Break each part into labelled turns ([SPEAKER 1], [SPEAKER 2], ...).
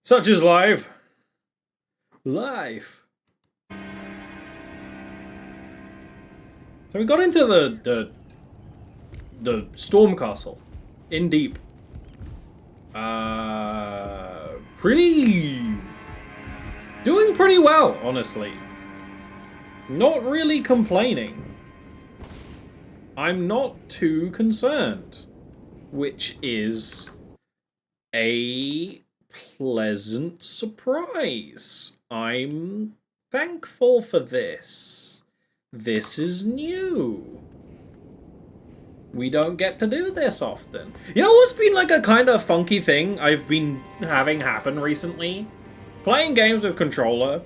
[SPEAKER 1] Such is life. Life. So we got into the storm castle in deep. Doing pretty well, honestly. Not really complaining. I'm not too concerned, which is a pleasant surprise. I'm thankful for this. This is new. We don't get to do this often. You know what's been like a kind of funky thing I've been having happen recently? Playing games with controller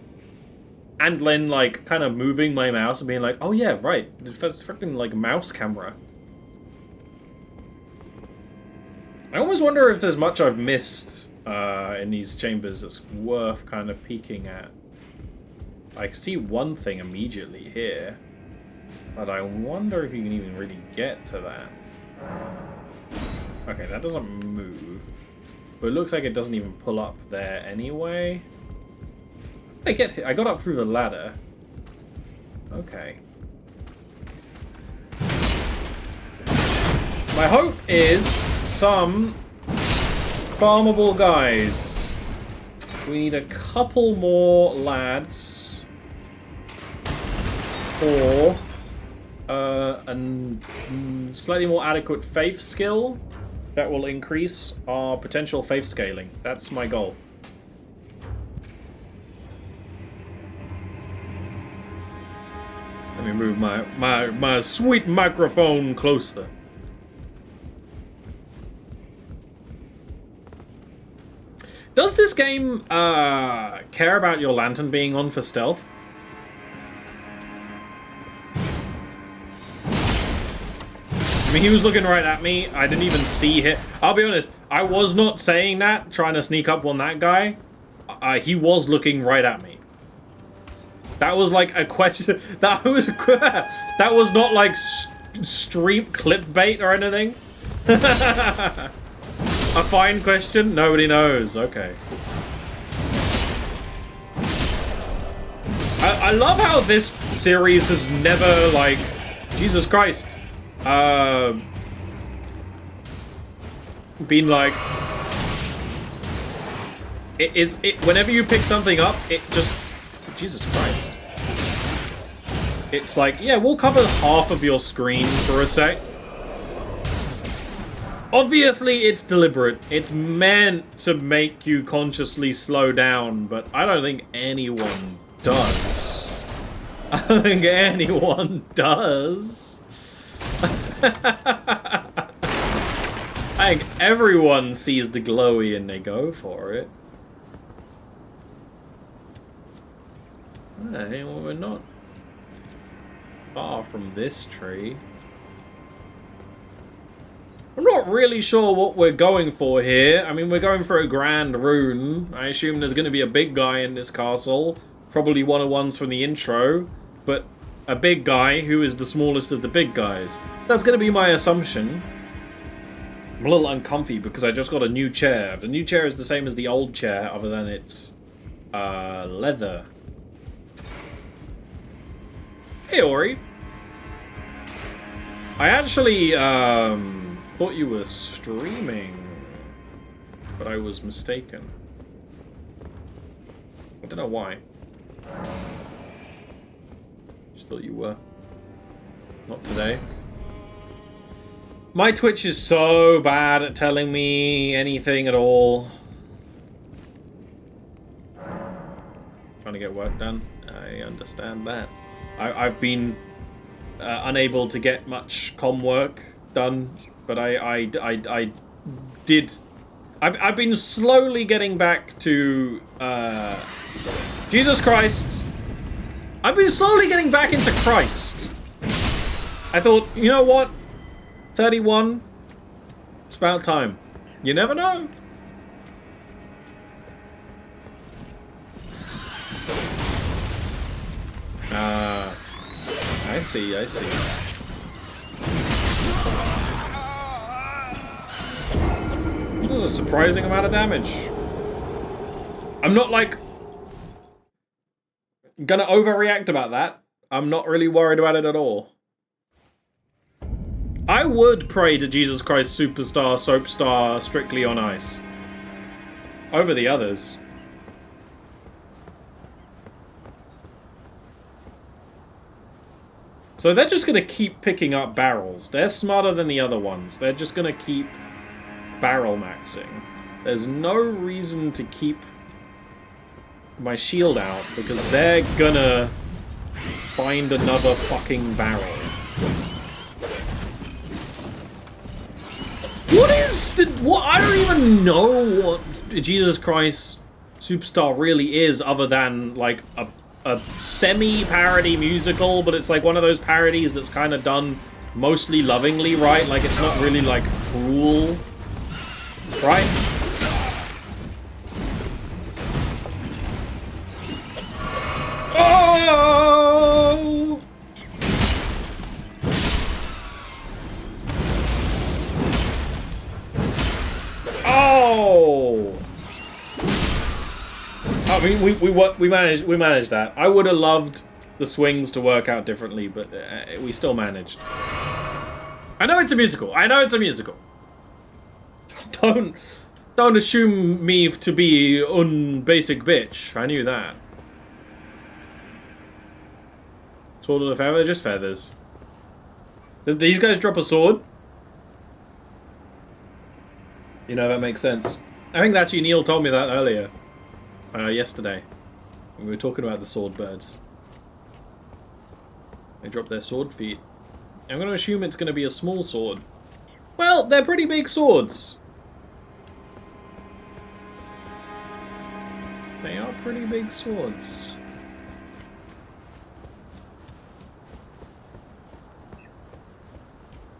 [SPEAKER 1] and then like kind of moving my mouse and being like, oh yeah, right, it's freaking like mouse camera. I almost wonder if there's much I've missed in these chambers that's worth kind of peeking at. I see one thing immediately here, but I wonder if you can even really get to that. Okay, that doesn't move, but it looks like it doesn't even pull up there anyway. I got up through the ladder. Okay. My hope is some farmable guys. We need a couple more lads for a slightly more adequate faith skill that will increase our potential faith scaling. That's my goal. Let me move my sweet microphone closer. Does this game care about your lantern being on for stealth? I mean, he was looking right at me. I didn't even see him. I'll be honest, I was not saying that, trying to sneak up on that guy. He was looking right at me. That was like a question. That was not like stream clickbait or anything. A fine question? Nobody knows. Okay. I love how this series has never, like, Jesus Christ, been like, whenever you pick something up, it just, Jesus Christ. It's like, yeah, we'll cover half of your screen for a sec. Obviously, it's deliberate. It's meant to make you consciously slow down, but I don't think anyone does. I don't think anyone does. I think everyone sees the glowy and they go for it. Hey, well, we're not far from this tree. I'm not really sure what we're going for here. I mean, we're going for a grand rune. I assume there's going to be a big guy in this castle. Probably one of ones from the intro. But a big guy who is the smallest of the big guys. That's going to be my assumption. I'm a little uncomfy because I just got a new chair. The new chair is the same as the old chair, other than it's leather. Hey, Ori. I actually, thought you were streaming, but I was mistaken. I don't know why. Just thought you were. Not today. My Twitch is so bad at telling me anything at all. Trying to get work done. I understand that. I've been unable to get much comm work done. But I've been slowly getting back to, Jesus Christ. I've been slowly getting back into Christ. I thought, you know what? 31. It's about time. You never know. I see, I see. This is a surprising amount of damage. I'm not, like, gonna overreact about that. I'm not really worried about it at all. I would pray to Jesus Christ Superstar, Soapstar, Strictly on Ice. Over the others. So they're just gonna keep picking up barrels. They're smarter than the other ones. They're just gonna keep barrel maxing. There's no reason to keep my shield out because they're gonna find another fucking barrel. What I don't even know what Jesus Christ Superstar really is other than like a semi-parody musical, but it's like one of those parodies that's kind of done mostly lovingly, right? Like it's not really like cruel, right? Oh! Oh! I mean, we managed that. I would have loved the swings to work out differently, but we still managed. I know it's a musical. I know it's a musical. Don't assume me to be basic bitch. I knew that. Sword of the feather, just feathers. Did these guys drop a sword? You know, that makes sense. I think actually Neil told me that earlier. Yesterday. When we were talking about the sword birds. They dropped their sword feet. I'm going to assume it's going to be a small sword. Well, they're pretty big swords. They are pretty big swords.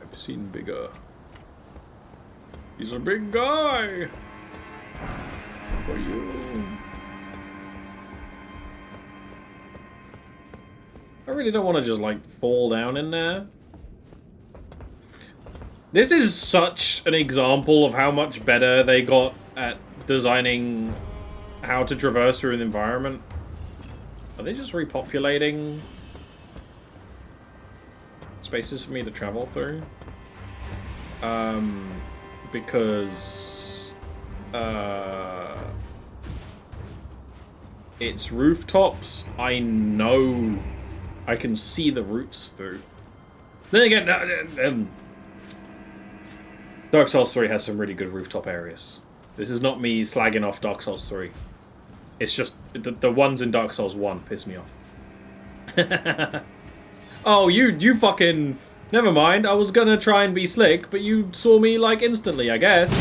[SPEAKER 1] I've seen bigger. He's a big guy. For you. I really don't want to just like fall down in there. This is such an example of how much better they got at designing how to traverse through an environment. Are they just repopulating spaces for me to travel through? Because it's rooftops. I know I can see the roots through. Then again, Dark Souls 3 has some really good rooftop areas. This is not me slagging off Dark Souls 3. It's just the ones in Dark Souls 1 piss me off. Oh, you fucking... Never mind, I was gonna try and be slick, but you saw me, like, instantly, I guess.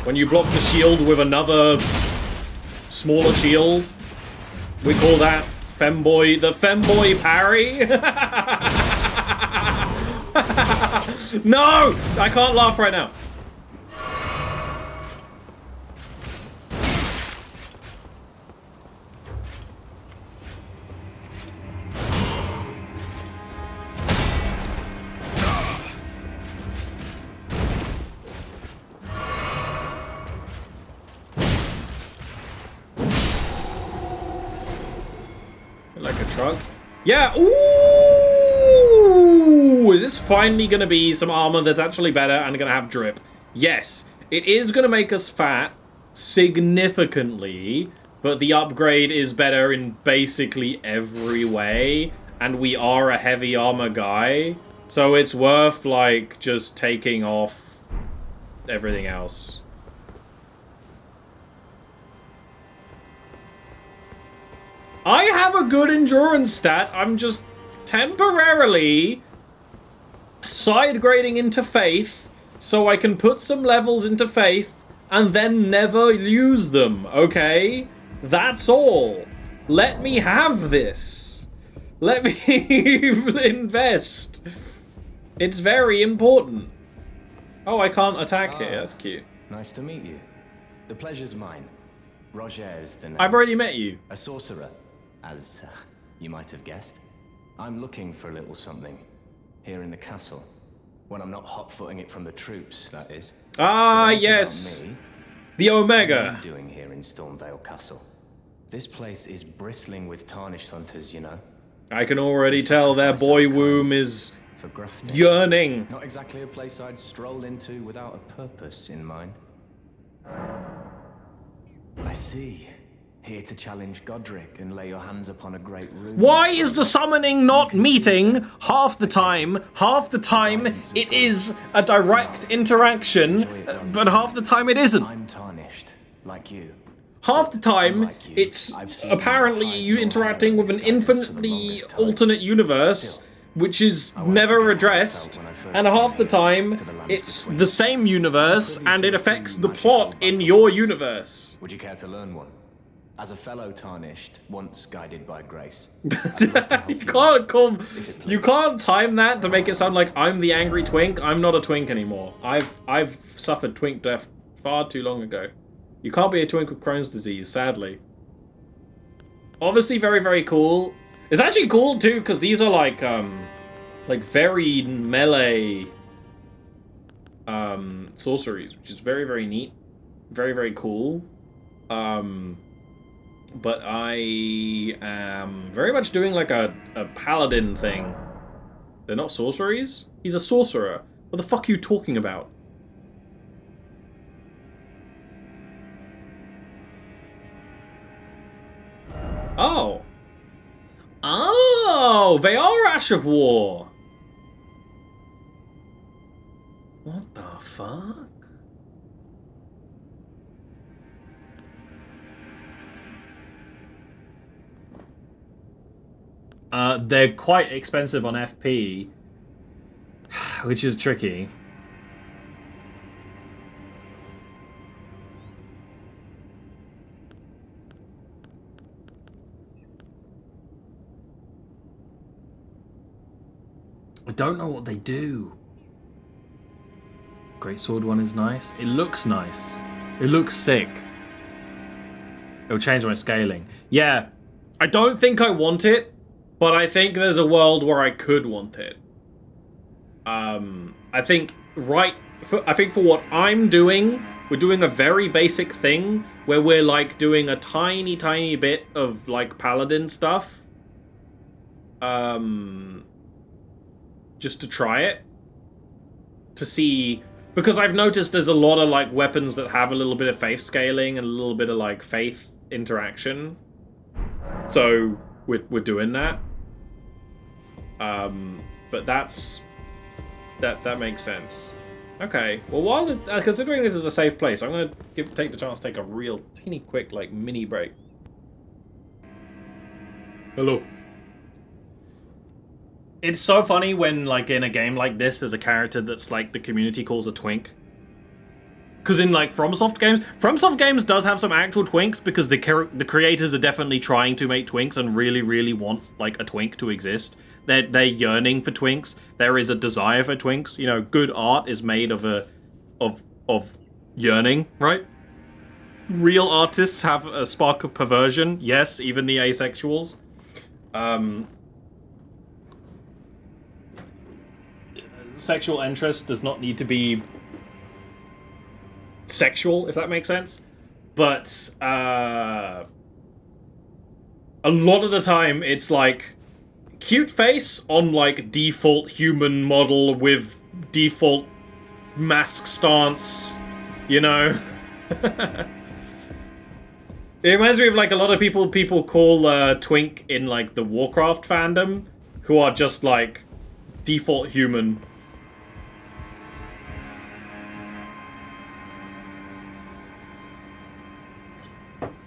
[SPEAKER 1] When you block the shield with another smaller shield, we call that femboy, the femboy parry. No! I can't laugh right now. Like a truck? Yeah! Ooh! Is this finally gonna be some armor that's actually better and gonna have drip? Yes. It is gonna make us fat significantly, but the upgrade is better in basically every way, and we are a heavy armor guy, so it's worth, like, just taking off everything else. I have a good endurance stat. I'm just temporarily side grading into faith so I can put some levels into faith and then never use them, okay? That's all. Let me have this. Let me invest. It's very important. Oh, I can't attack here. That's cute.
[SPEAKER 2] Nice to meet you. The pleasure's mine. Roger is the name.
[SPEAKER 1] I've already met you.
[SPEAKER 2] A sorcerer, as you might have guessed. I'm looking for a little something here in the castle. When I'm not hot-footing it from the troops, that is.
[SPEAKER 1] Ah,
[SPEAKER 2] Enough about
[SPEAKER 1] yes.
[SPEAKER 2] me.
[SPEAKER 1] The
[SPEAKER 2] What are
[SPEAKER 1] Omega.
[SPEAKER 2] you doing here in Stormveil Castle? This place is bristling with tarnished hunters, you know.
[SPEAKER 1] I can already tell their boy womb is
[SPEAKER 2] For grafting.
[SPEAKER 1] yearning.
[SPEAKER 2] Not exactly a place I'd stroll into without a purpose in mind. I see. Here to challenge Godric and lay your hands upon a great rune.
[SPEAKER 1] Why is the summoning not meeting half the time? Half the time it is a direct interaction, but half the time it isn't.
[SPEAKER 2] I'm tarnished, like you.
[SPEAKER 1] Half the time it's apparently you interacting with an infinitely alternate universe, which is never addressed, and half the time it's the same universe and it affects the plot in your universe.
[SPEAKER 2] Would you care to learn one? As a fellow tarnished, once guided by grace.
[SPEAKER 1] You can't time that to make it sound like I'm the angry twink. I'm not a twink anymore. I've suffered twink death far too long ago. You can't be a twink with Crohn's disease, sadly. Obviously very, very cool. It's actually cool too, because these are like very melee sorceries, which is very, very neat. Very, very cool. But I am very much doing like a paladin thing. They're not sorceries? He's a sorcerer. What the fuck are you talking about? Oh. Oh, they are Ash of War. What the fuck? They're quite expensive on FP, which is tricky. I don't know what they do. Great sword one is nice. It looks nice. It looks sick. It'll change my scaling. Yeah, I don't think I want it, but I think there's a world where I could want it. I think for what I'm doing, we're doing a very basic thing where we're like doing a tiny, tiny bit of like paladin stuff. Just to try it. To see, because I've noticed there's a lot of like weapons that have a little bit of faith scaling and a little bit of like faith interaction. So we're doing that. But that makes sense. Okay. Well, while considering this is a safe place, I'm gonna take the chance to take a real teeny quick like mini break. Hello. It's so funny when like in a game like this, there's a character that's like the community calls a twink. Because in like FromSoft games does have some actual twinks because the creators are definitely trying to make twinks and really, really want like a twink to exist. They're yearning for twinks. There is a desire for twinks. You know, good art is made of yearning, right? Real artists have a spark of perversion. Yes, even the asexuals. Sexual interest does not need to be sexual, if that makes sense. But a lot of the time it's like cute face on like default human model with default mask stance, you know. It reminds me of like a lot of people call twink in like the Warcraft fandom, who are just like default human.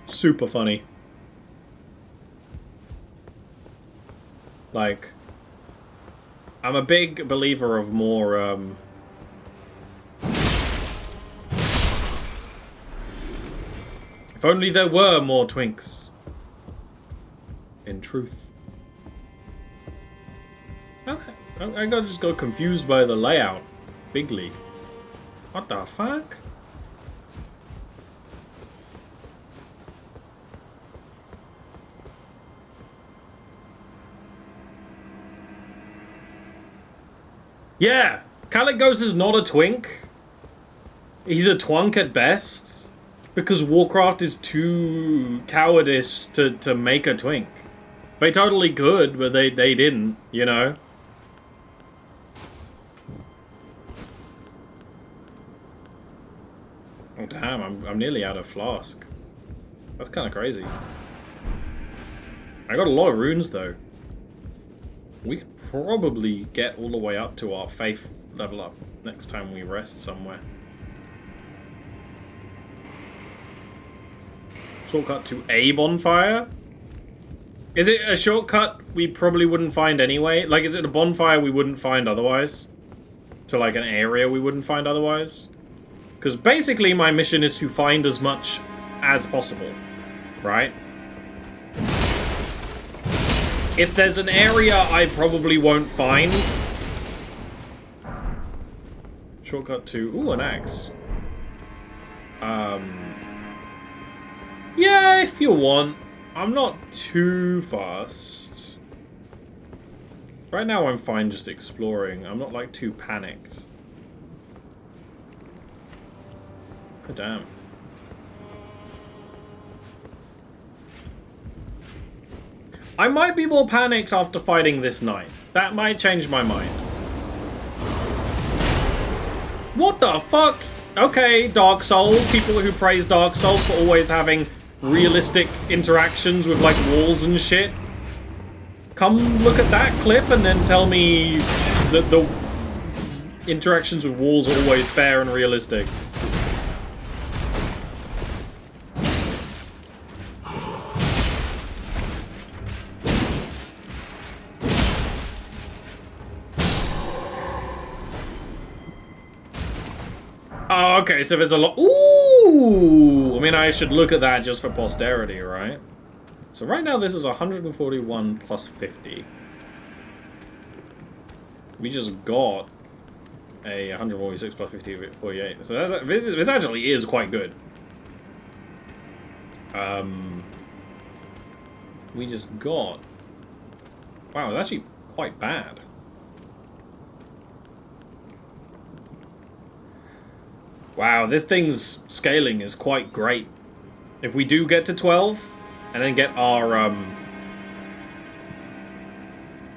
[SPEAKER 1] Super funny. Like, I'm a big believer of more, if only there were more twinks. In truth. I just got confused by the layout. Big league. What the fuck? Yeah, Caligos is not a twink. He's a twunk at best. Because Warcraft is too cowardice to make a twink. They totally could, but they didn't, you know? Oh damn, I'm nearly out of flask. That's kind of crazy. I got a lot of runes though. We could probably get all the way up to our faith level up next time we rest somewhere. Shortcut to a bonfire? Is it a shortcut we probably wouldn't find anyway? Like, is it a bonfire we wouldn't find otherwise? To, like, an area we wouldn't find otherwise? Because basically my mission is to find as much as possible, right? If there's an area I probably won't find... Shortcut to... Ooh, an axe. Yeah, if you want. I'm not too fast. Right now I'm fine just exploring. I'm not, like, too panicked. Oh, damn. I might be more panicked after fighting this knight. That might change my mind. What the fuck? Okay, Dark Souls. People who praise Dark Souls for always having realistic interactions with, like, walls and shit. Come look at that clip and then tell me that the interactions with walls are always fair and realistic. Oh, okay, so there's a lot. Ooh! I mean, I should look at that just for posterity, right? So right now this is 141 plus 50. We just got a 146 plus 50, 48. So this actually is quite good. We just got... Wow, it's actually quite bad. Wow, this thing's scaling is quite great. If we do get to 12, and then get our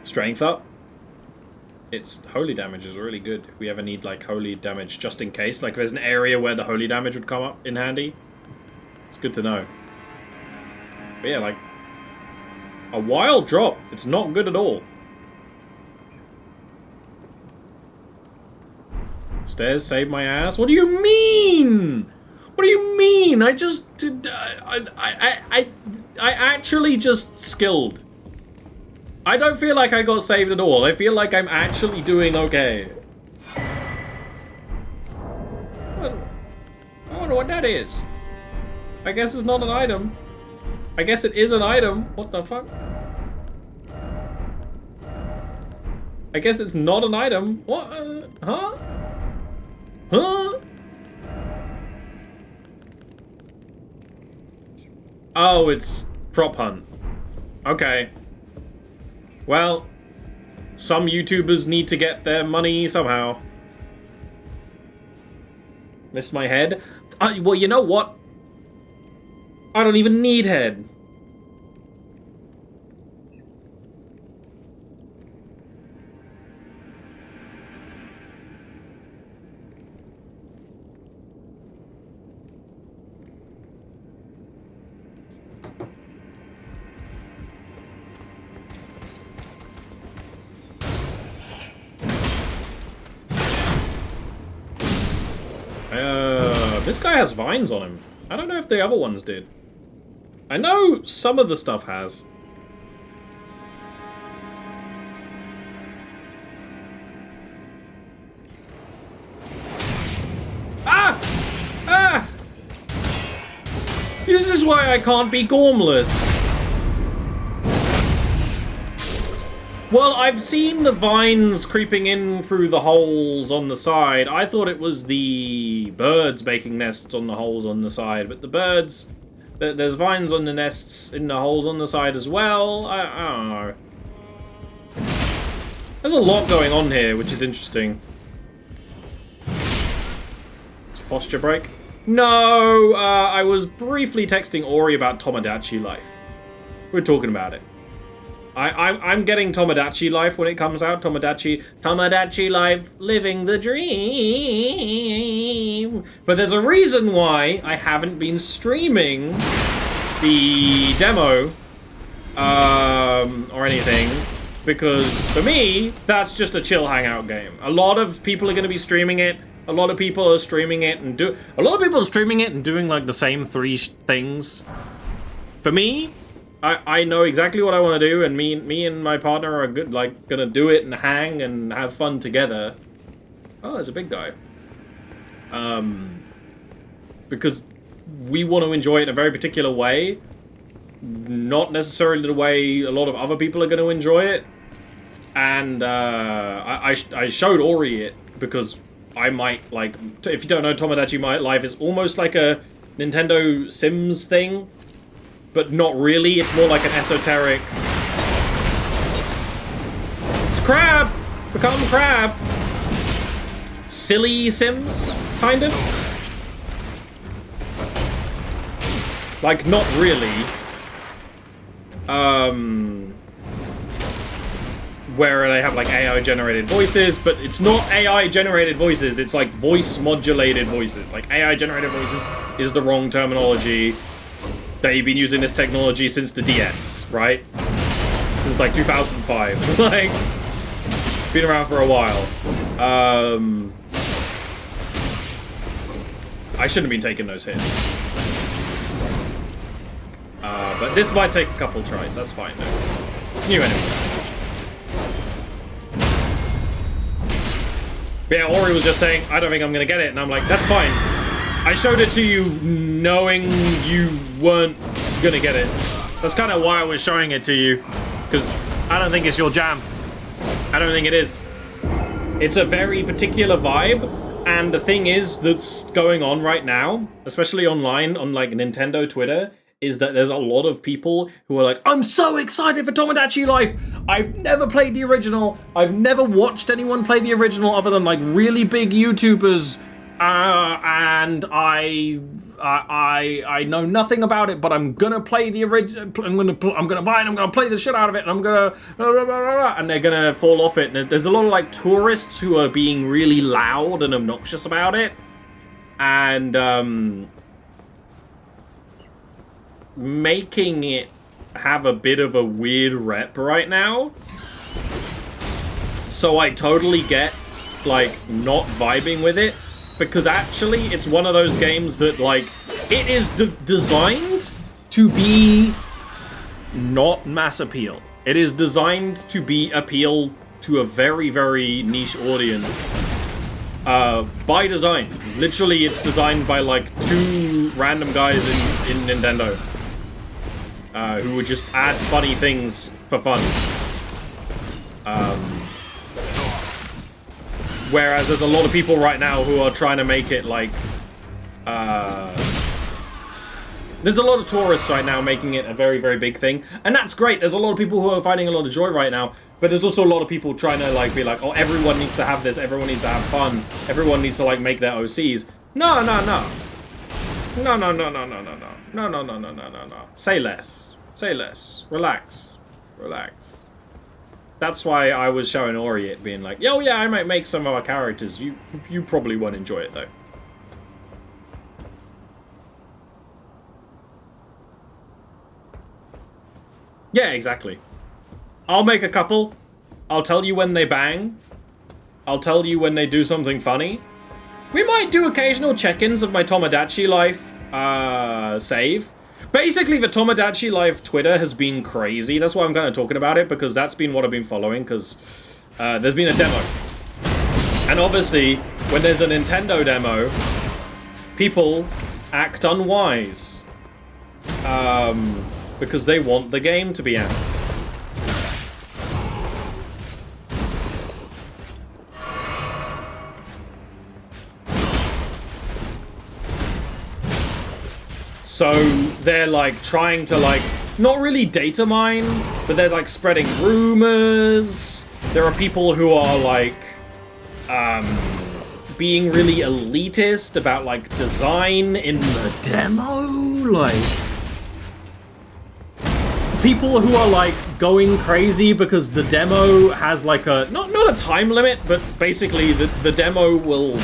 [SPEAKER 1] strength up, its holy damage is really good. If we ever need, like, holy damage just in case. Like, there's an area where the holy damage would come up in handy. It's good to know. But yeah, like, a wild drop. It's not good at all. Stairs saved my ass? What do you mean? What do you mean? I just... I actually just skilled. I don't feel like I got saved at all. I feel like I'm actually doing okay. I wonder what that is. I guess it's not an item. I guess it is an item. What the fuck? I guess it's not an item. What? Huh? Huh? Oh, it's prop hunt. Okay. Well, some YouTubers need to get their money somehow. Missed my head. Well, you know what? I don't even need head. This guy has vines on him. I don't know if the other ones did. I know some of the stuff has. Ah! Ah! This is why I can't be gormless. Well, I've seen the vines creeping in through the holes on the side. I thought it was the birds making nests on the holes on the side, but the birds... There's vines on the nests in the holes on the side as well. I don't know. There's a lot going on here, which is interesting. It's a posture break. No, I was briefly texting Ori about Tomodachi Life. We were talking about it. I'm getting Tomodachi Life when it comes out. Tomodachi Life, living the dream. But there's a reason why I haven't been streaming the demo or anything. Because for me, that's just a chill hangout game. A lot of people are going to be streaming it. A lot of people are streaming it and doing like the same three things. For me, I know exactly what I want to do, and me and my partner are good, like gonna do it and hang and have fun together. Oh, there's a big guy. Because we want to enjoy it in a very particular way, not necessarily the way a lot of other people are going to enjoy it. And I showed Ori it because I might like. If you don't know, Tomodachi Life is almost like a Nintendo Sims thing. But not really, it's more like an esoteric... It's a crab! Become crab! Silly Sims, kind of? Like, not really. Where they have, like, AI-generated voices, but it's not AI-generated voices, it's like voice-modulated voices. Like, AI-generated voices is the wrong terminology. They've been using this technology since the DS, right? Since like 2005. Like, been around for a while. I shouldn't have been taking those hits. But this might take a couple tries, that's fine though. New enemy. But yeah, Ori was just saying, I don't think I'm gonna get it, and I'm like, that's fine. I showed it to you knowing you weren't gonna get it. That's kind of why I was showing it to you, because I don't think it's your jam. I don't think it is. It's a very particular vibe, and the thing is that's going on right now, especially online on like Nintendo Twitter, is that there's a lot of people who are like, I'm so excited for Tomodachi Life! I've never played the original, I've never watched anyone play the original other than like really big YouTubers, and I know nothing about it, but I'm gonna play the original. I'm gonna buy it. I'm gonna play the shit out of it, and I'm gonna and they're gonna fall off it. And there's a lot of like tourists who are being really loud and obnoxious about it, and making it have a bit of a weird rep right now. So I totally get like not vibing with it. Because actually, it's one of those games that, like, it is designed to be not mass appeal. It is designed to be appeal to a very, very niche audience. By design. Literally, it's designed by, like, 2 random guys in Nintendo. Who would just add funny things for fun. Whereas there's a lot of people right now who are trying to make it like, there's a lot of tourists right now making it a very, very big thing. And that's great. There's a lot of people who are finding a lot of joy right now. But there's also a lot of people trying to like be like, oh, everyone needs to have this. Everyone needs to have fun. Everyone needs to like make their OCs. No, no, no. No, no, no, no, no, no, no. No, no, no, no, no, no, no. Say less. Say less. Relax. Relax. That's why I was showing Ori it, being like, oh yeah, I might make some of our characters. You probably won't enjoy it though. Yeah, exactly. I'll make a couple. I'll tell you when they bang. I'll tell you when they do something funny. We might do occasional check-ins of my Tomodachi Life save. Basically, the Tomodachi Life Twitter has been crazy. That's why I'm kind of talking about it, because that's been what I've been following, because there's been a demo. And obviously, when there's a Nintendo demo, people act unwise. Because they want the game to be out. So they're like trying to like, not really data mine, but they're like spreading rumors There are people who are like being really elitist about like design in the demo, like people who are like going crazy because the demo has like a not a time limit, but basically the demo will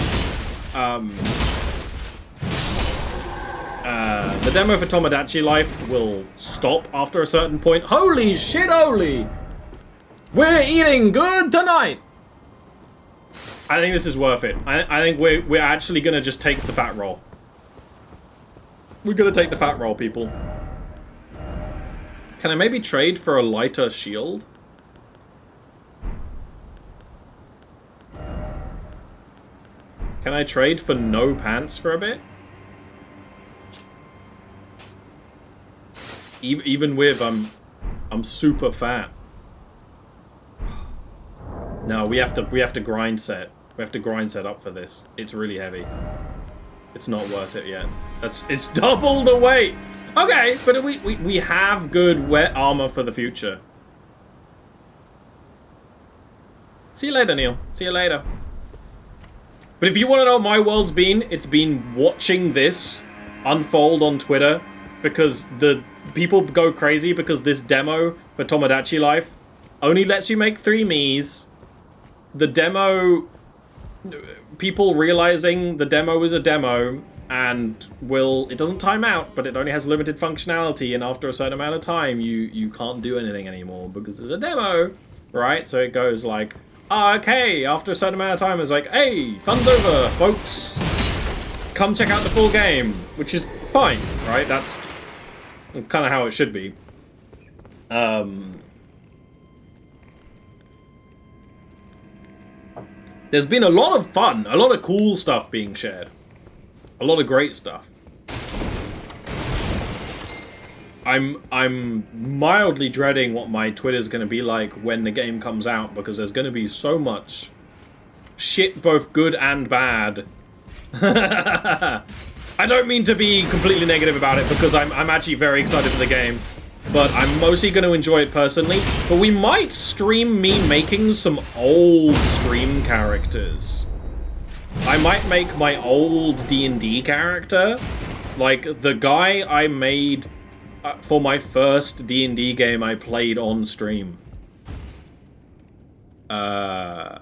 [SPEAKER 1] the demo for Tomodachi Life will stop after a certain point. Holy shit, holy! We're eating good tonight! I think this is worth it. I think we're actually gonna just take the fat roll. We're gonna take the fat roll, people. Can I maybe trade for a lighter shield? Can I trade for no pants for a bit? Even with I'm super fat. No, we have to grind set. We have to grind set up for this. It's really heavy. It's not worth it yet. It's double the weight. Okay, but we have good wet armor for the future. See you later, Neil. See you later. But if you want to know what my world's been, it's been watching this unfold on Twitter because the people go crazy because this demo for Tomodachi Life only lets you make 3 Miis. The demo, people realizing the demo is a demo and it doesn't time out, but it only has limited functionality, and after a certain amount of time you can't do anything anymore because it's a demo, right? So it goes like, okay, after a certain amount of time it's like, hey, fun's over, folks. Come check out the full game, which is fine, right? That's kind of how it should be. There's been a lot of fun, a lot of cool stuff being shared. A lot of great stuff. I'm mildly dreading what my Twitter's going to be like when the game comes out, because there's going to be so much shit, both good and bad. I don't mean to be completely negative about it, because I'm actually very excited for the game. But I'm mostly going to enjoy it personally. But we might stream me making some old stream characters. I might make my old D&D character. Like, the guy I made for my first D&D game I played on stream. Like,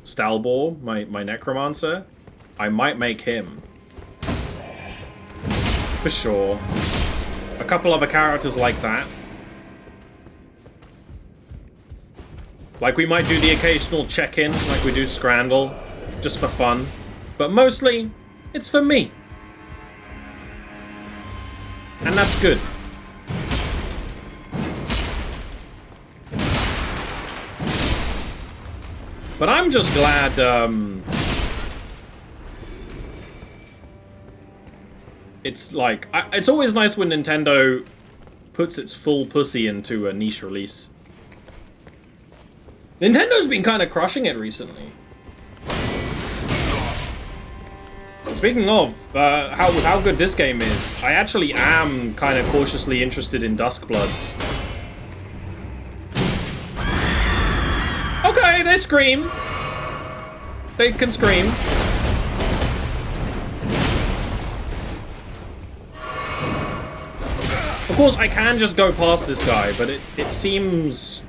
[SPEAKER 1] Stalbor, my necromancer. I might make him. For sure. A couple other characters like that. Like, we might do the occasional check-in, like we do Scrandle, just for fun. But mostly, it's for me. And that's good. But I'm just glad, it's like, it's always nice when Nintendo puts its full pussy into a niche release. Nintendo's been kind of crushing it recently. Speaking of how good this game is, I actually am kind of cautiously interested in Duskbloods. Okay, they scream. They can scream. Of course, I can just go past this guy, but it seems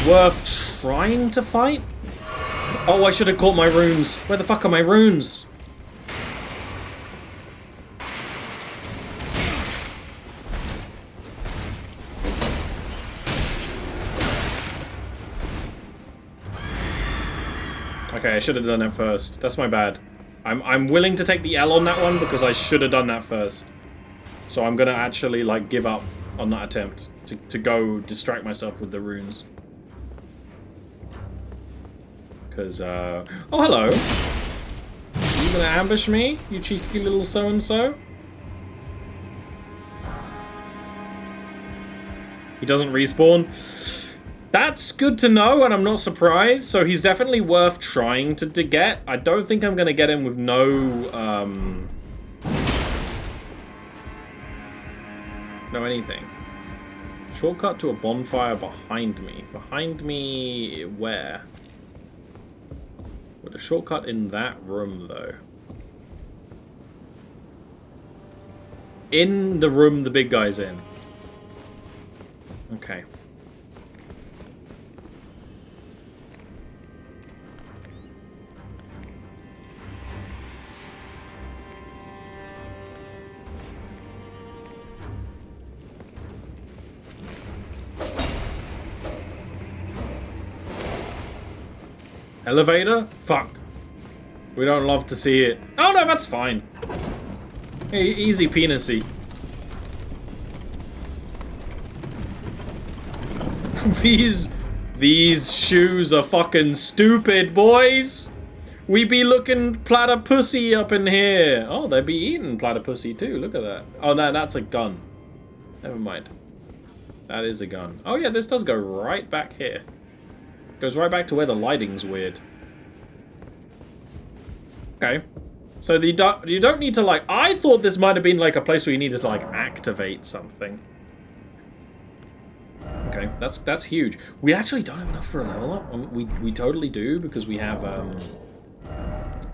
[SPEAKER 1] worth trying to fight. Oh, I should have caught my runes. Where the fuck are my runes? Okay, I should have done that first. That's my bad. I'm willing to take the L on that one because I should have done that first. So I'm gonna actually, like, give up on that attempt to go distract myself with the runes. Because, oh, hello. You gonna ambush me, you cheeky little so-and-so? He doesn't respawn. That's good to know, and I'm not surprised. So he's definitely worth trying to get. I don't think I'm gonna get him with no anything. Shortcut to a bonfire behind me. Behind me where? With a shortcut in that room, though. In the room the big guy's in. Okay. Elevator? Fuck. We don't love to see it. Oh no, that's fine. Easy penisy. These shoes are fucking stupid, boys. We be looking platypussy up in here. Oh, they be eating platypussy too. Look at that. Oh, no, that's a gun. Never mind. That is a gun. Oh yeah, this does go right back here. Goes right back to where the lighting's weird. Okay. So you don't need to, like... I thought this might have been, like, a place where you needed to, like, activate something. Okay, that's huge. We actually don't have enough for a level up. We totally do, because we have,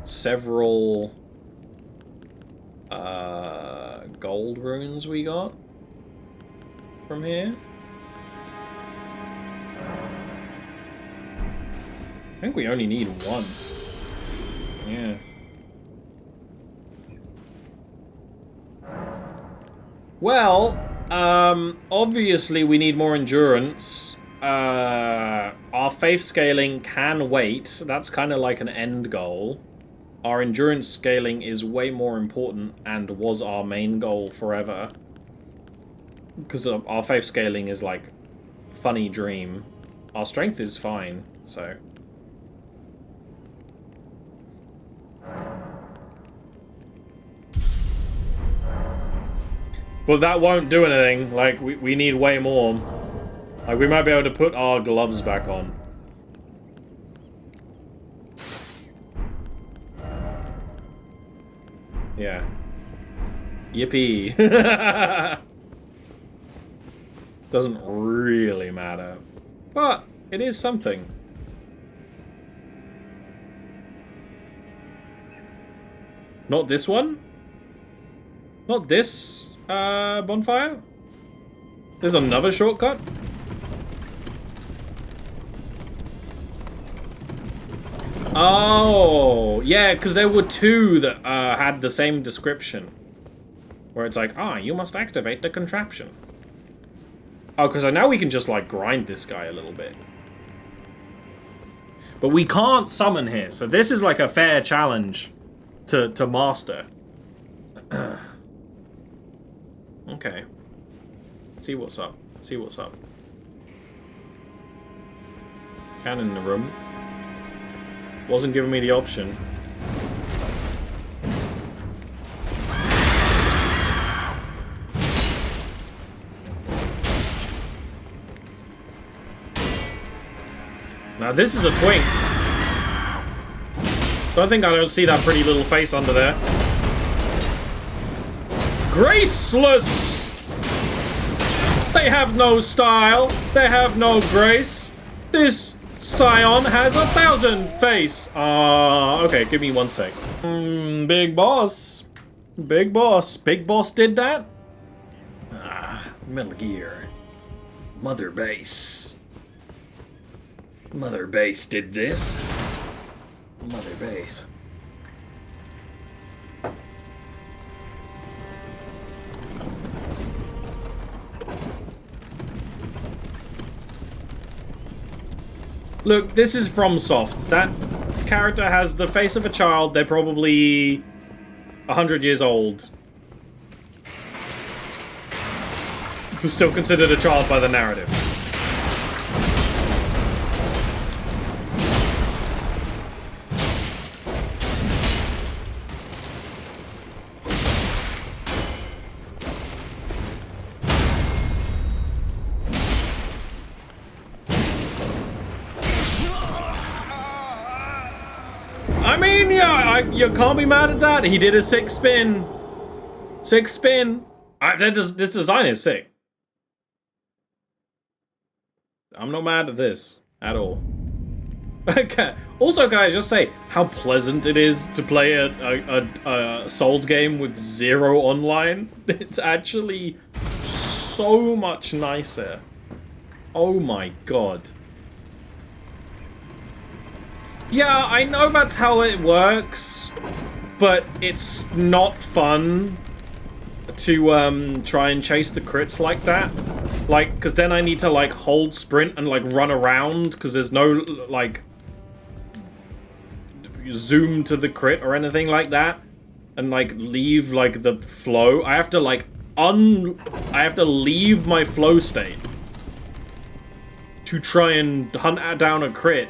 [SPEAKER 1] several... gold runes we got from here. I think we only need one. Yeah. Well, obviously we need more endurance. Our faith scaling can wait. That's kind of like an end goal. Our endurance scaling is way more important and was our main goal forever. Because our faith scaling is like funny dream. Our strength is fine, so... But that won't do anything. Like, we need way more. Like, we might be able to put our gloves back on. Yeah. Yippee. Doesn't really matter. But it is something. Not this one? Not this? Bonfire? There's another shortcut? Oh, yeah, because there were two that had the same description. Where it's like, you must activate the contraption. Oh, because now we can just, like, grind this guy a little bit. But we can't summon here, so this is like a fair challenge to master. Okay. See what's up. See what's up. Cannon in the room. Wasn't giving me the option. Now this is a twink. Don't think I don't see that pretty little face under there. Graceless! They have no style. They have no grace. This scion has 1,000 face. Okay, give me 1 sec. Big boss. Big boss. Big boss did that? Metal Gear. Mother Base. Mother Base did this. Mother Base. Look, this is FromSoft. That character has the face of a child. They're probably 100 years old. But still considered a child by the narrative. You can't be mad at that. He did a 6-spin. 6-spin. This design is sick. I'm not mad at this at all. Okay. Also, can I just say how pleasant it is to play a Souls game with 0 online? It's actually so much nicer. Oh my god. Yeah, I know that's how it works, but it's not fun to try and chase the crits like that. Like, because then I need to, like, hold sprint and, like, run around, because there's no, like, zoom to the crit or anything like that. And, like, leave, like, the flow. I have to, like, I have to leave my flow state to try and hunt down a crit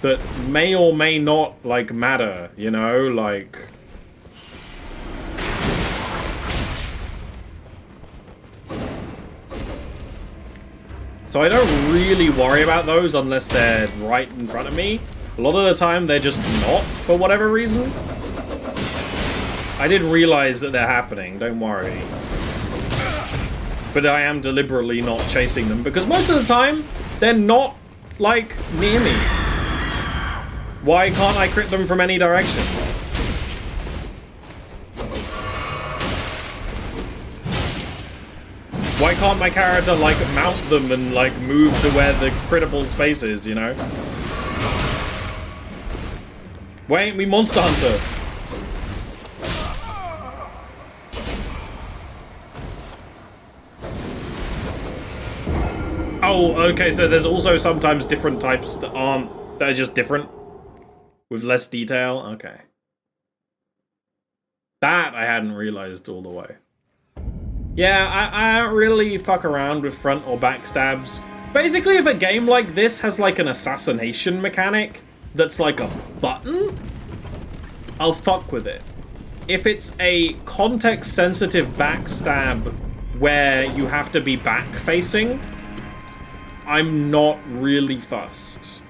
[SPEAKER 1] that may or may not, like, matter, you know? Like... So I don't really worry about those unless they're right in front of me. A lot of the time, they're just not, for whatever reason. I did realize that they're happening, don't worry. But I am deliberately not chasing them, because most of the time, they're not, like, near me. Why can't I crit them from any direction? Why can't my character, like, mount them and, like, move to where the crittable space is, you know? Why ain't we Monster Hunter? Oh, okay, so there's also sometimes different types that are just different. With less detail? Okay. That I hadn't realized all the way. Yeah, I don't really fuck around with front or back stabs. Basically, if a game like this has, like, an assassination mechanic that's like a button, I'll fuck with it. If it's a context-sensitive backstab where you have to be back-facing, I'm not really fussed.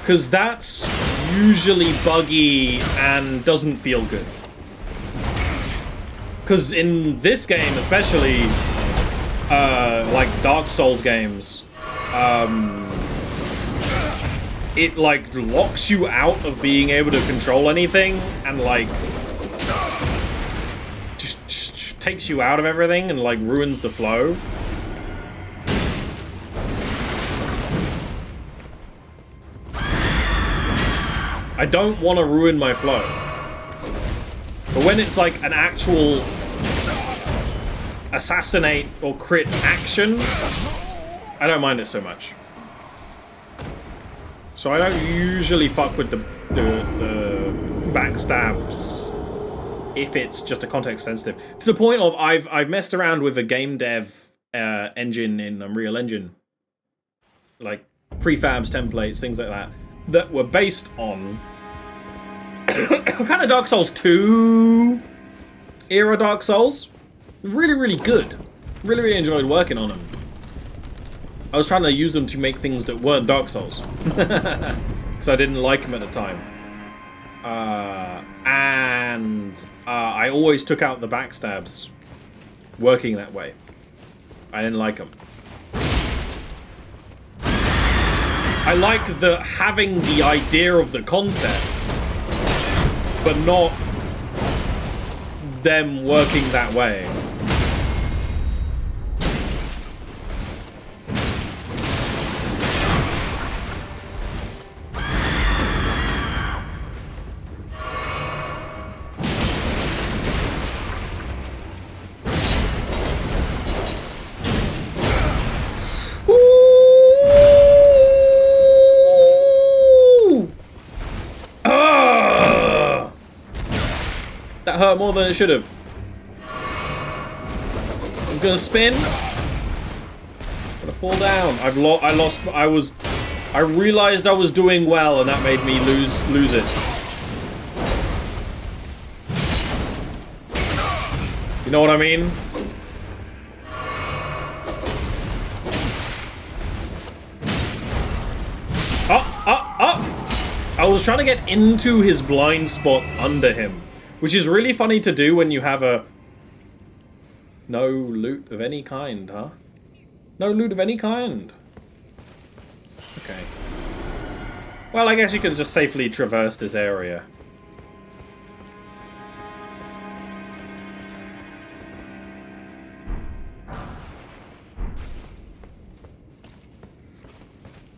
[SPEAKER 1] Because that's usually buggy and doesn't feel good. Because in this game, especially, like Dark Souls games, it, like, locks you out of being able to control anything and, like, just takes you out of everything and, like, ruins the flow. I don't want to ruin my flow. But when it's like an actual assassinate or crit action, I don't mind it so much. So I don't usually fuck with the backstabs if it's just a context sensitive. To the point of I've messed around with a game dev engine in Unreal Engine. Like prefabs, templates, things like that. That were based on kind of Dark Souls 2 era Dark Souls. Really, really good. Really, really enjoyed working on them. I was trying to use them to make things that weren't Dark Souls. Because I didn't like them at the time. I always took out the backstabs working that way. I didn't like them. I like having the idea of the concept, but not them working that way. That hurt more than it should have. I'm gonna spin. I'm gonna fall down. I realized I was doing well, and that made me lose it. You know what I mean? I was trying to get into his blind spot under him. Which is really funny to do when you have a No loot of any kind, huh? No loot of any kind. Okay. Well, I guess you can just safely traverse this area.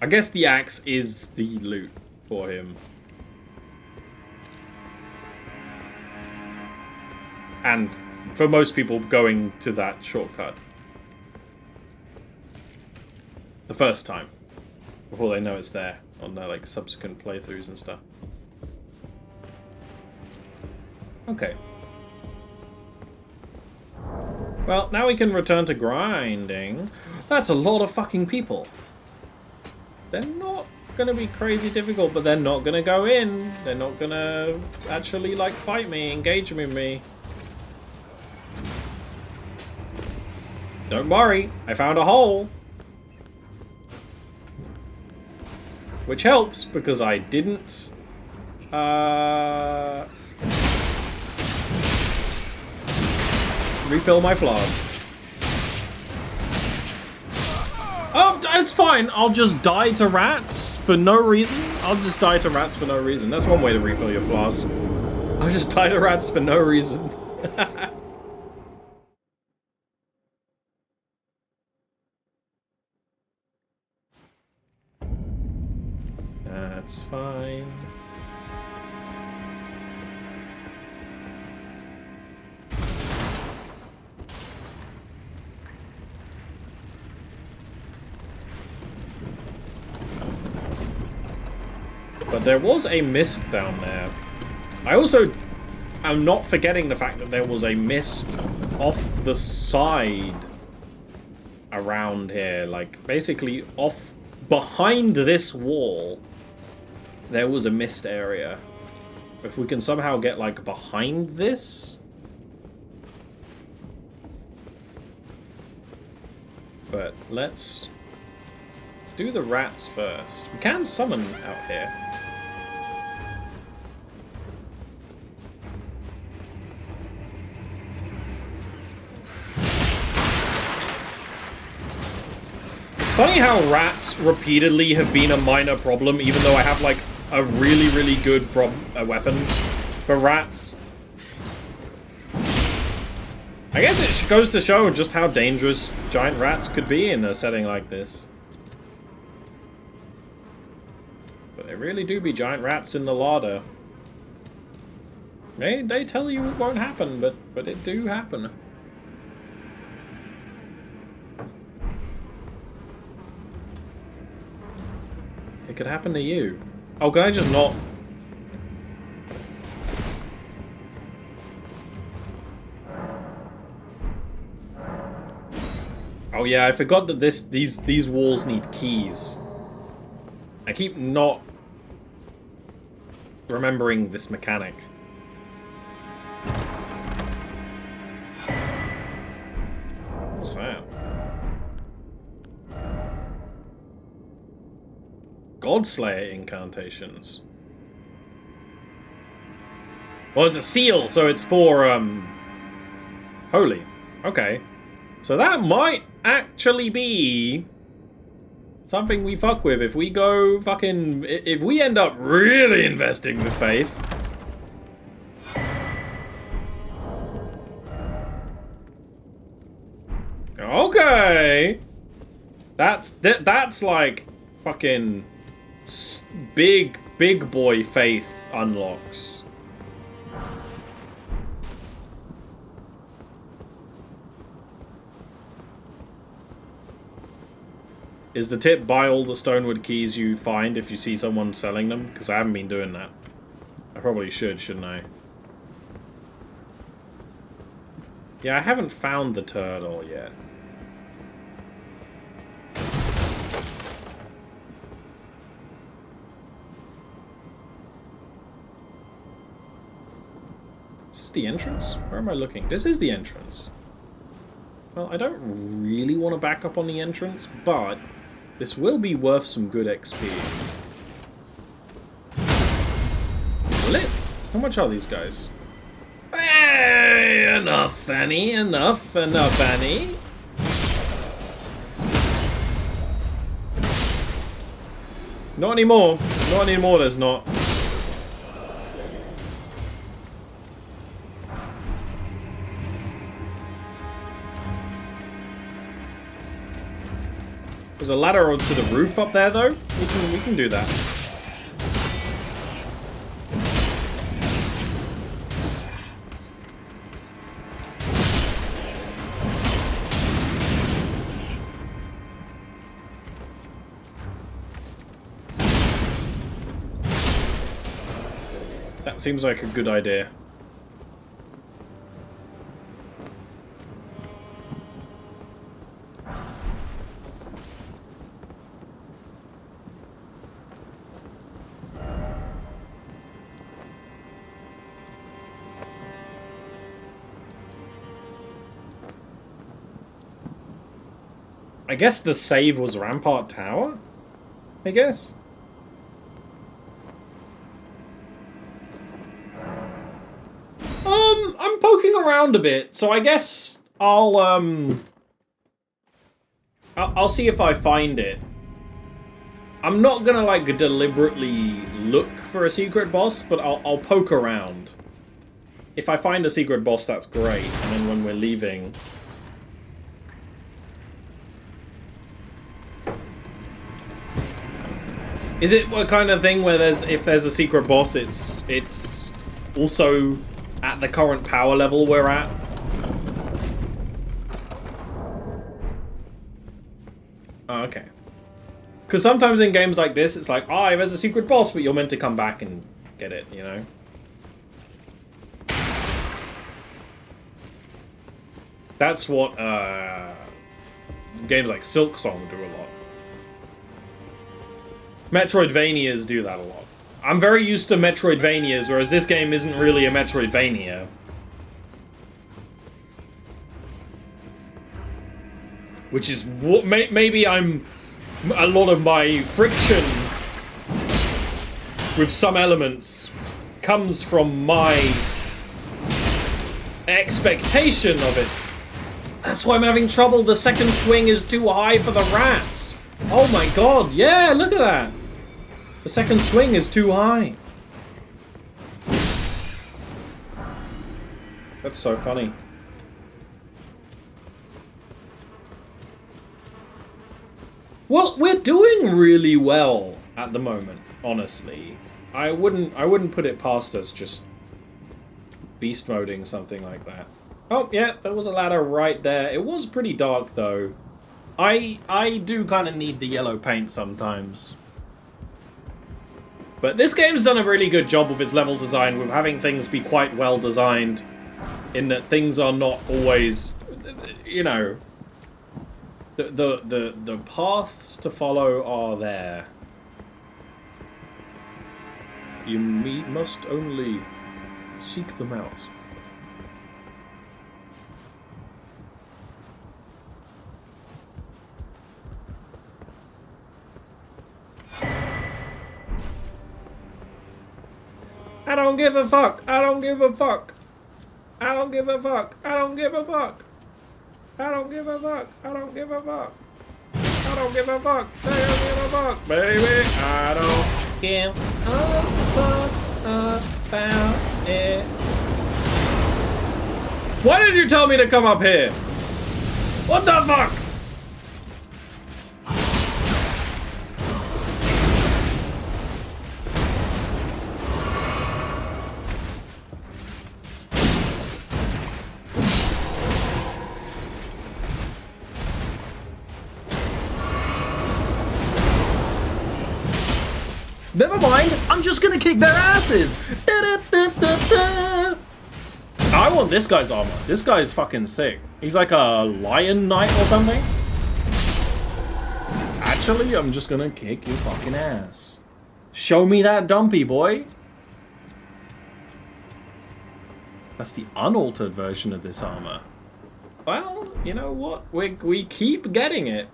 [SPEAKER 1] I guess the axe is the loot for him. And for most people going to that shortcut. The first time. Before they know it's there. On their like subsequent playthroughs and stuff. Okay. Well, now we can return to grinding. That's a lot of fucking people. They're not gonna be crazy difficult, but they're not gonna go in. They're not gonna actually like fight me, engage with me. Don't worry, I found a hole. Which helps, because I didn't... refill my flask. Oh, it's fine. I'll just die to rats for no reason. I'll just die to rats for no reason. That's one way to refill your flask. I'll just die to rats for no reason. That's fine. But there was a mist down there. I also am not forgetting the fact that there was a mist off the side around here. Like, basically off behind this wall. There was a mist area. If we can somehow get, like, behind this... But let's do the rats first. We can summon out here. It's funny how rats repeatedly have been a minor problem, even though I have, like, a really, really good weapon for rats. I guess it goes to show just how dangerous giant rats could be in a setting like this. But they really do be giant rats in the larder. They tell you it won't happen, but it do happen. It could happen to you. Oh, can I just not... Oh yeah, I forgot that these walls need keys. I keep not remembering this mechanic. What's that? Godslayer incantations. Well, it's a seal, so it's for, holy. Okay. So that might actually be something we fuck with if we go fucking... If we end up really investing with faith. Okay. That's like fucking big boy faith unlocks. Is the tip buy all the stonewood keys you find if you see someone selling them? Because I haven't been doing that. I probably should, shouldn't I? Yeah, I haven't found the turtle yet. Is this the entrance? Where am I looking? This is the entrance. Well, I don't really want to back up on the entrance, but this will be worth some good XP. Will it? How much are these guys? Hey, enough, Annie. Enough, Annie. Not anymore. Not anymore, there's not. There's a ladder to the roof up there, though. We can do that. That seems like a good idea. I guess the save was Rampart Tower? I guess? I'm poking around a bit, so I guess I'll see if I find it. I'm not gonna, like, deliberately look for a secret boss, but I'll poke around. If I find a secret boss, that's great, and then when we're leaving... Is it a kind of thing where if there's a secret boss, it's also at the current power level we're at? Oh, okay. Because sometimes in games like this, it's like, oh, there's a secret boss, but you're meant to come back and get it, you know? That's what games like Silksong do a lot. Metroidvanias do that a lot. I'm very used to Metroidvanias, whereas this game isn't really a Metroidvania. Which is what maybe I'm a lot of my friction with some elements comes from my expectation of it. That's why I'm having trouble. The second swing is too high for the rats. Oh my god, yeah, look at that. The second swing is too high. That's so funny. Well, we're doing really well at the moment, honestly. I wouldn't put it past us just beast moding something like that. Oh, yeah, there was a ladder right there. It was pretty dark, though. I do kind of need the yellow paint sometimes. But this game's done a really good job with its level design, with having things be quite well designed, in that things are not always, you know, the paths to follow are there. You must only seek them out. I don't give a fuck. I don't give a fuck. I don't give a fuck. I don't give a fuck. I don't give a fuck. I don't give a fuck. I don't give a fuck. I don't give a fuck, baby. I don't give a fuck about it. Why did you tell me to come up here? What the fuck? Never mind, I'm just gonna kick their asses! I want this guy's armor. This guy's fucking sick. He's like a lion knight or something. Actually, I'm just gonna kick your fucking ass. Show me that dumpy, boy. That's the unaltered version of this armor. Well, you know what? We keep getting it.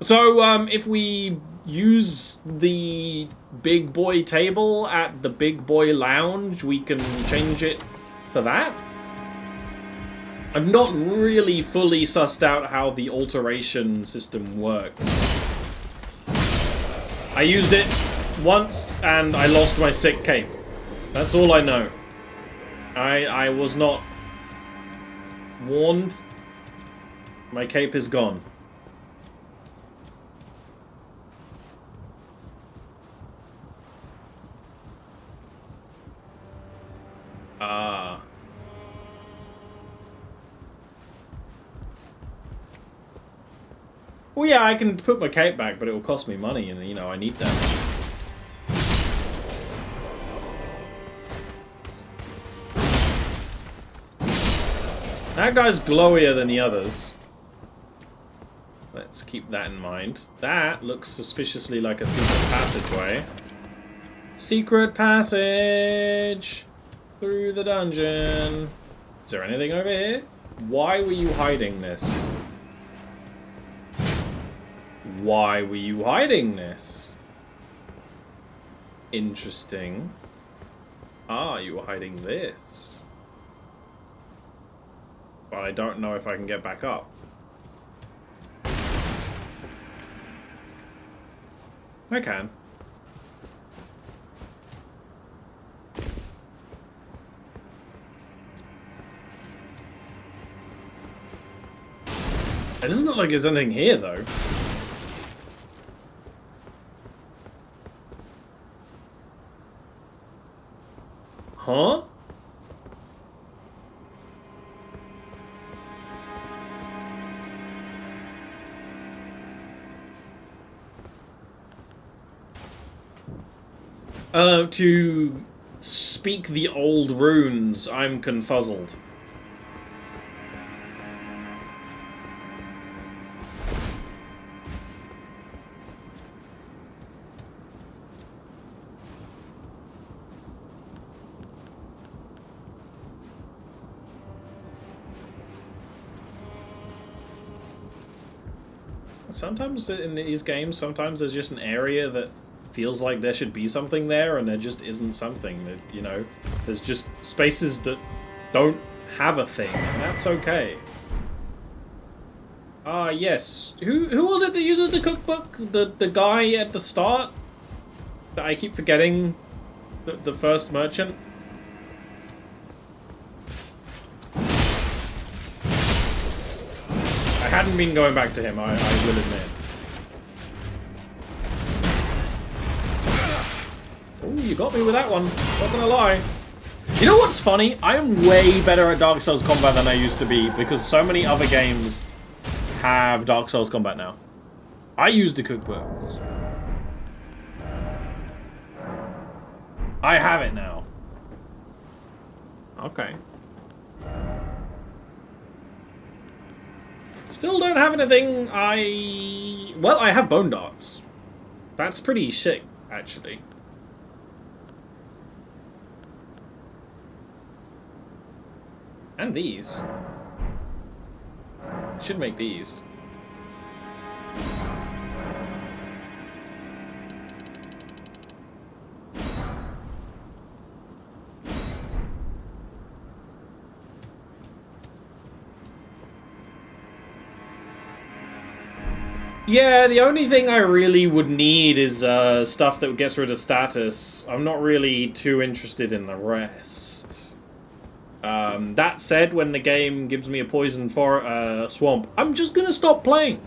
[SPEAKER 1] So, if we use the big boy table at the big boy lounge, we can change it for that? I've not really fully sussed out how the alteration system works. I used it once and I lost my sick cape. That's all I know. I was not warned. My cape is gone. Ah. Well, yeah, I can put my cape back, but it will cost me money, and, you know, I need that. That guy's glowier than the others. Let's keep that in mind. That looks suspiciously like a secret passageway. Secret passage through the dungeon. Is there anything over here? Why were you hiding this? Why were you hiding this? Interesting. Ah, you were hiding this. But I don't know if I can get back up. I can. It doesn't look like there's anything here, though. Huh? To speak the old runes, I'm confuzzled. Sometimes in these games, sometimes there's just an area that feels like there should be something there, and there just isn't something. That, you know, there's just spaces that don't have a thing, and that's okay. Ah, yes. Who was it that uses the cookbook? The guy at the start? That I keep forgetting? The first merchant? I hadn't been going back to him, I will admit. Oh, you got me with that one. Not gonna lie. You know what's funny? I am way better at Dark Souls combat than I used to be, because so many other games have Dark Souls combat now. I use the cookbooks. I have it now. Okay. Still don't have anything well, I have bone darts. That's pretty sick, actually. And these. Should make these. Yeah, the only thing I really would need is stuff that gets rid of status. I'm not really too interested in the rest. That said, when the game gives me a poison for swamp, I'm just gonna stop playing.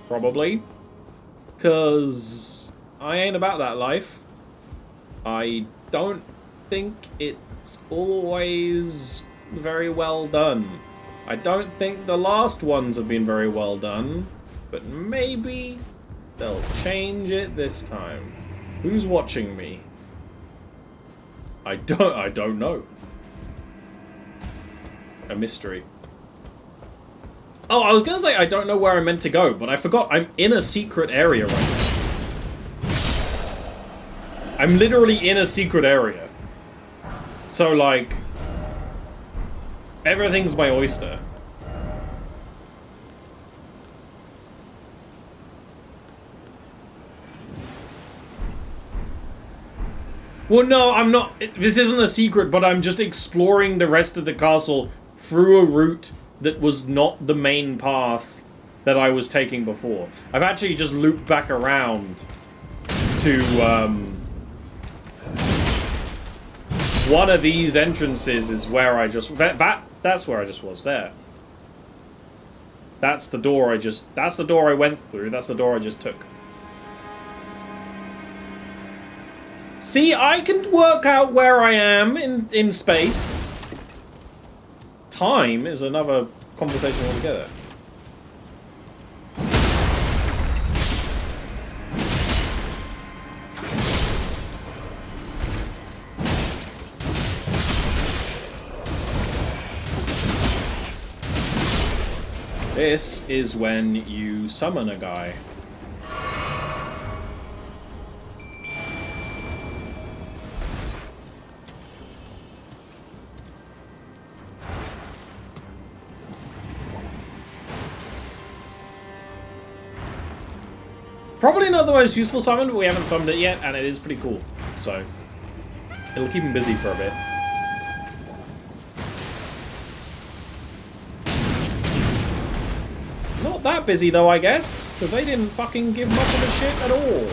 [SPEAKER 1] Probably. Because I ain't about that life. I don't think it's always very well done. I don't think the last ones have been very well done. But maybe they'll change it this time. Who's watching me? I don't know. A mystery. Oh, I was gonna say I don't know where I'm meant to go, but I forgot I'm in a secret area right now. I'm literally in a secret area. So, like, everything's my oyster. Well, no, I'm not. This isn't a secret, but I'm just exploring the rest of the castle through a route that was not the main path that I was taking before. I've actually just looped back around to one of these entrances is where I just that's where I just was there. That's the door that's the door I went through. That's the door I just took. See, I can work out where I am in space. Time is another conversation altogether. This is when you summon a guy. Probably not the most useful summon, but we haven't summoned it yet, and it is pretty cool. So, it'll keep him busy for a bit. Not that busy though, I guess, because they didn't fucking give much of a shit at all.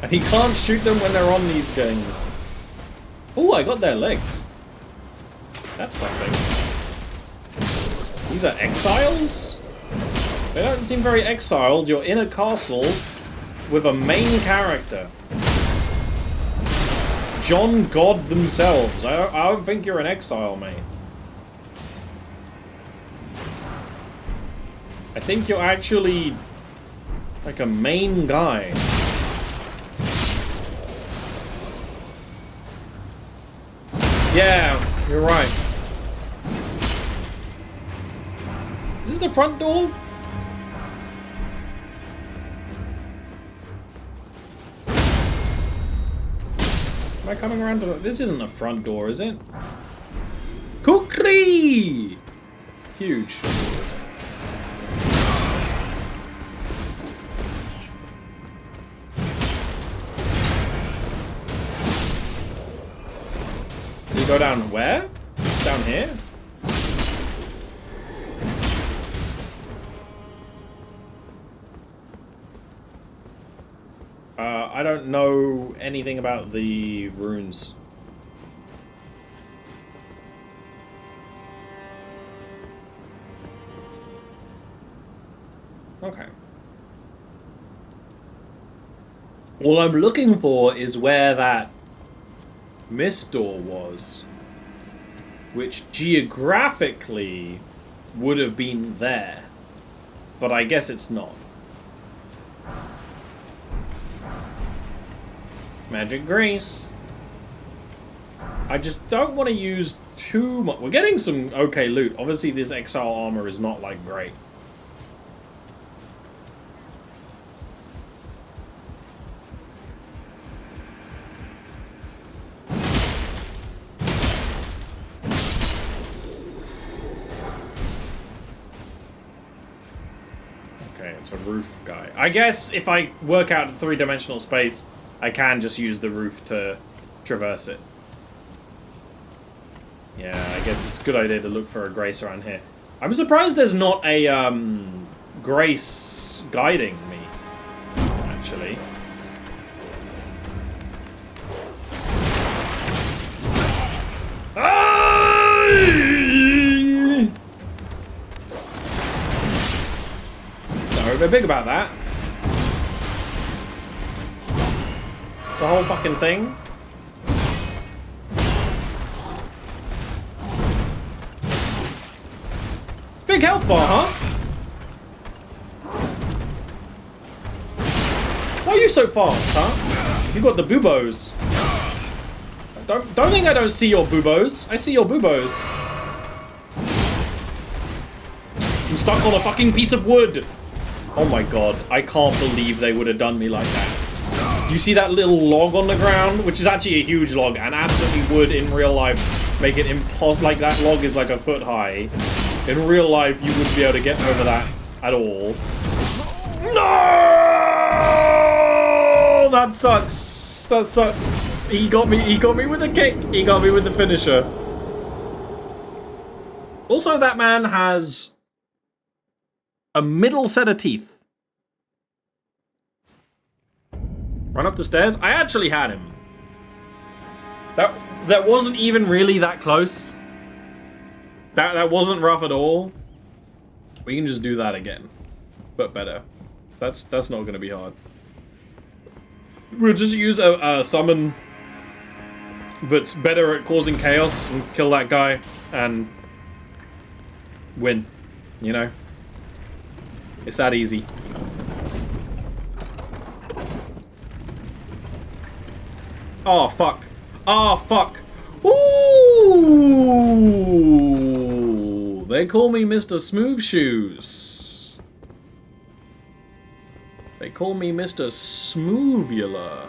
[SPEAKER 1] And he can't shoot them when they're on these things. Oh, I got their legs. That's something. These are exiles? They don't seem very exiled. You're in a castle with a main character. John God themselves. I don't think you're an exile, mate. I think you're actually like a main guy. Yeah, you're right. Is this the front door? Am I coming around to... This isn't the front door, is it? Kukri! Huge. You go down where? Down here? I don't know anything about the runes. Okay. All I'm looking for is where that mist door was, which geographically would have been there, but I guess it's not. Magic Grace. I just don't want to use too much. We're getting some okay loot. Obviously, this exile armor is not, like, great. Okay, it's a roof guy. I guess if I work out a three-dimensional space, I can just use the roof to traverse it. Yeah, I guess it's a good idea to look for a Grace around here. I'm surprised there's not a, Grace guiding me, actually. Don't be big about that. The whole fucking thing. Big health bar, huh? Why are you so fast, huh? You got the boobos. Don't think I don't see your boobos. I see your boobos. I'm stuck on a fucking piece of wood. Oh my god, I can't believe they would have done me like that. You see that little log on the ground, which is actually a huge log, and absolutely would in real life make it impossible. Like, that log is like a foot high. In real life, you wouldn't be able to get over that at all. No! that sucks. That sucks. He got me with a kick. He got me with the finisher. Also, that man has a middle set of teeth. Run up the stairs. I actually had him. That wasn't even really that close. That wasn't rough at all. We can just do that again, but better. That's not gonna be hard. We'll just use a summon that's better at causing chaos and kill that guy and win. You know, it's that easy. Oh fuck! Oh fuck! Ooh! They call me Mr. Smooth Shoes. They call me Mr. Smoothula.